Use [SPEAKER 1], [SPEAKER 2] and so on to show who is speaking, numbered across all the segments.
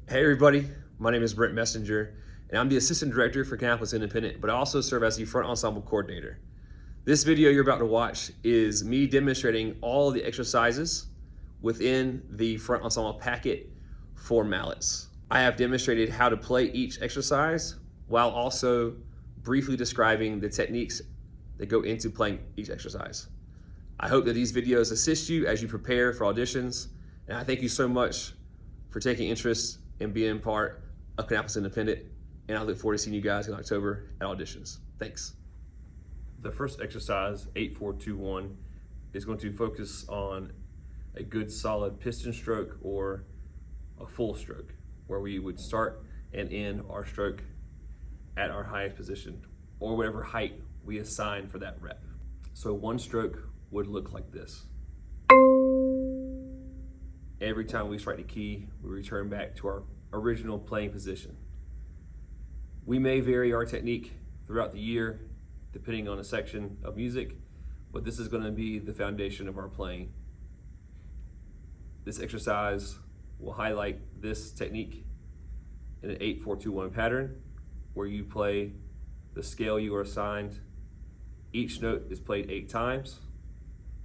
[SPEAKER 1] Hey everybody, my name is Brent Messenger, and I'm the Assistant Director for Kannapolis Independent, but I also serve as the Front Ensemble Coordinator. This video you're about to watch is me demonstrating all the exercises within the Front Ensemble packet for mallets. I have demonstrated how to play each exercise while also briefly describing the techniques that go into playing each exercise. I hope that these videos assist you as you prepare for auditions, and I thank you so much for taking interest in being part of Kannapolis Independent, and I look forward to seeing you guys in October at auditions. Thanks. The first exercise, 8-4-2-1, is going to focus on a good solid piston stroke or a full stroke, where we would start and end our stroke at our highest position, or whatever height we assign for that rep. So one stroke would look like this. Every time we strike the key, we return back to our original playing position. We may vary our technique throughout the year, depending on a section of music, but this is going to be the foundation of our playing. This exercise will highlight this technique in an 8-4-2-1 pattern, where you play the scale you are assigned. Each note is played 8 times,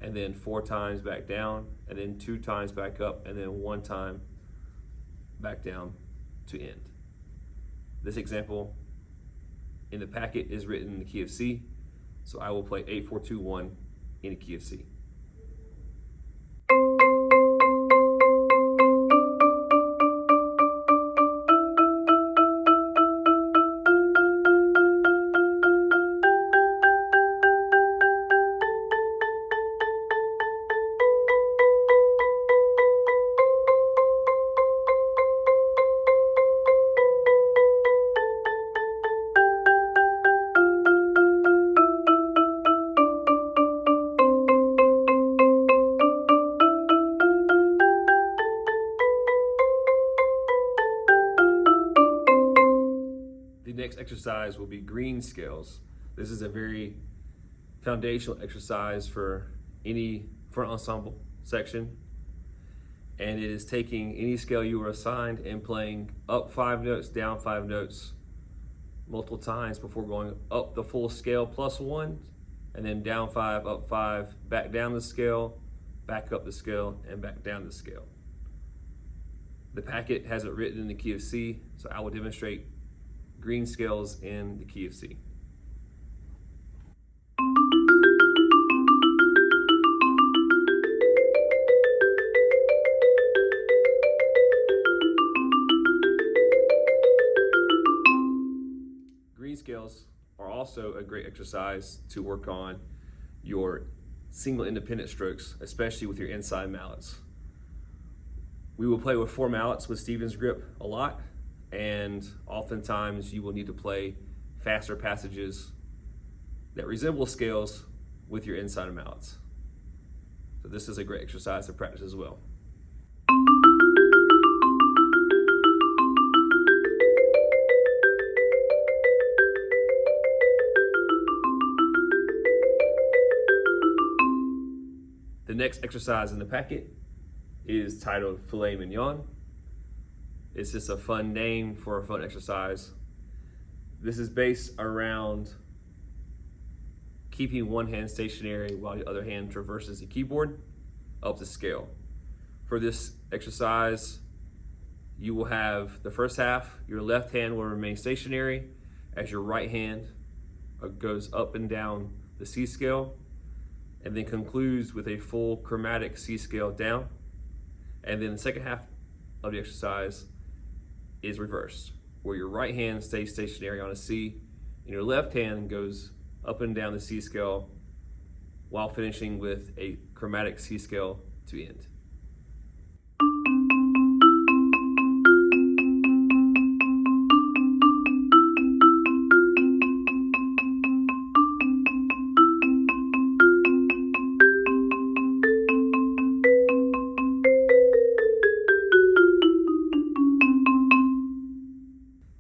[SPEAKER 1] and then 4 times back down, and then 2 times back up, and then 1 time back down to end. This example in the packet is written in the key of C, so I will play 8-4-2-1 in the key of C. The next exercise will be green scales. This is a very foundational exercise for any front ensemble section, and it is taking any scale you were assigned and playing up 5 notes, down 5 notes multiple times before going up the full scale plus 1, and then down 5, up 5, back down the scale, back up the scale, and back down the scale. The packet has it written in the key of C, so I will demonstrate green scales in the key of C. Green scales are also a great exercise to work on your single independent strokes, especially with your inside mallets. We will play with 4 mallets with Stevens grip a lot, and oftentimes you will need to play faster passages that resemble scales with your inside mallets. So this is a great exercise to practice as well. The next exercise in the packet is titled Filet Mignon. It's just a fun name for a fun exercise. This is based around keeping one hand stationary while the other hand traverses the keyboard up the scale. For this exercise, you will have the first half, your left hand will remain stationary as your right hand goes up and down the C scale, and then concludes with a full chromatic C scale down. And then the second half of the exercise is reversed, where your right hand stays stationary on a C and your left hand goes up and down the C scale while finishing with a chromatic C scale to end.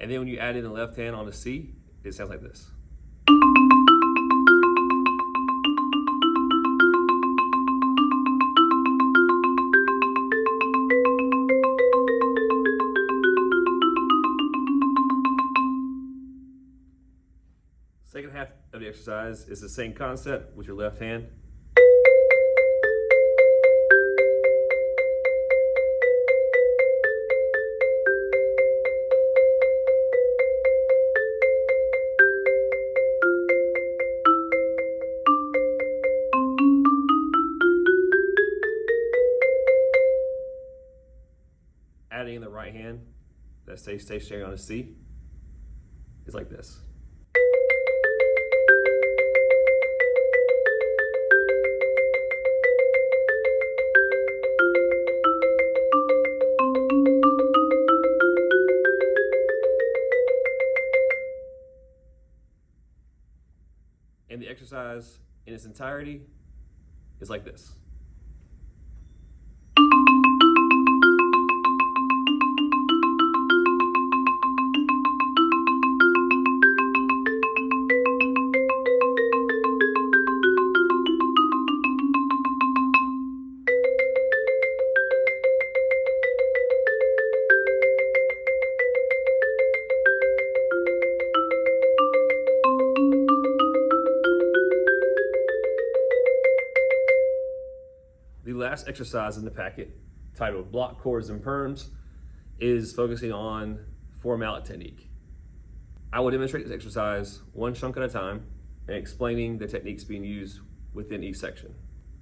[SPEAKER 1] And then when you add in the left hand on a C, it sounds like this. the exercise is the same concept with your left hand. Adding in the right hand that stays stationary on a C is like this. And the exercise in its entirety is like this. The last exercise in the packet, titled Block Chords and Perms, is focusing on 4-mallet technique. I will demonstrate this exercise one chunk at a time and explaining the techniques being used within each section.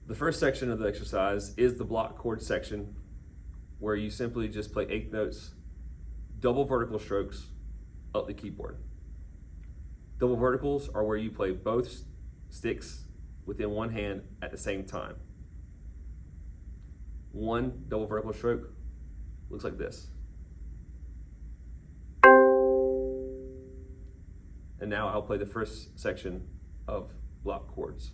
[SPEAKER 1] The first section of the exercise is the block chord section, where you simply just play 8th notes, double vertical strokes up the keyboard. Double verticals are where you play both sticks within one hand at the same time. One double vertical stroke looks like this. And now I'll play the first section of block chords.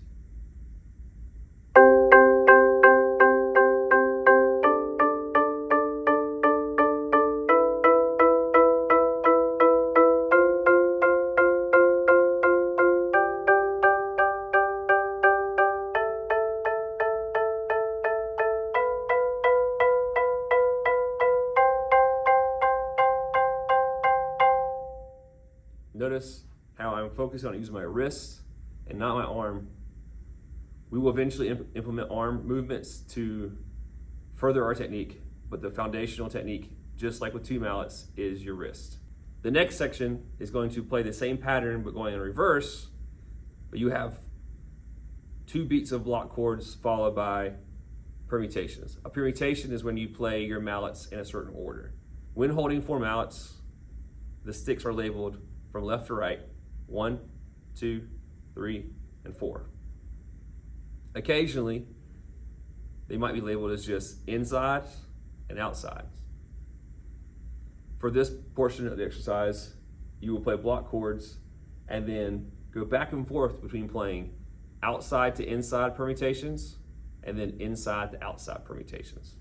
[SPEAKER 1] Notice how I'm focusing on using my wrist and not my arm. We will eventually implement arm movements to further our technique, but the foundational technique, just like with 2 mallets, is your wrist. The next section is going to play the same pattern but going in reverse, but you have 2 beats of block chords followed by permutations. A permutation is when you play your mallets in a certain order. When holding 4 mallets, the sticks are labeled from left to right, 1, 2, 3, and 4. Occasionally, they might be labeled as just inside and outside. For this portion of the exercise, you will play block chords and then go back and forth between playing outside to inside permutations and then inside to outside permutations.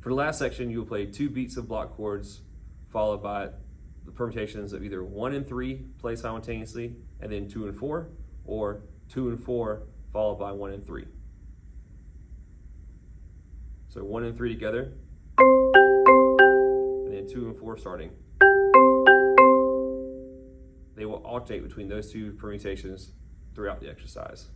[SPEAKER 1] For the last section, you will play 2 beats of block chords followed by the permutations of either 1 and 3 play simultaneously, and then 2 and 4, or 2 and 4 followed by 1 and 3. So 1 and 3 together, and then 2 and 4 starting. They will alternate between those 2 permutations throughout the exercise.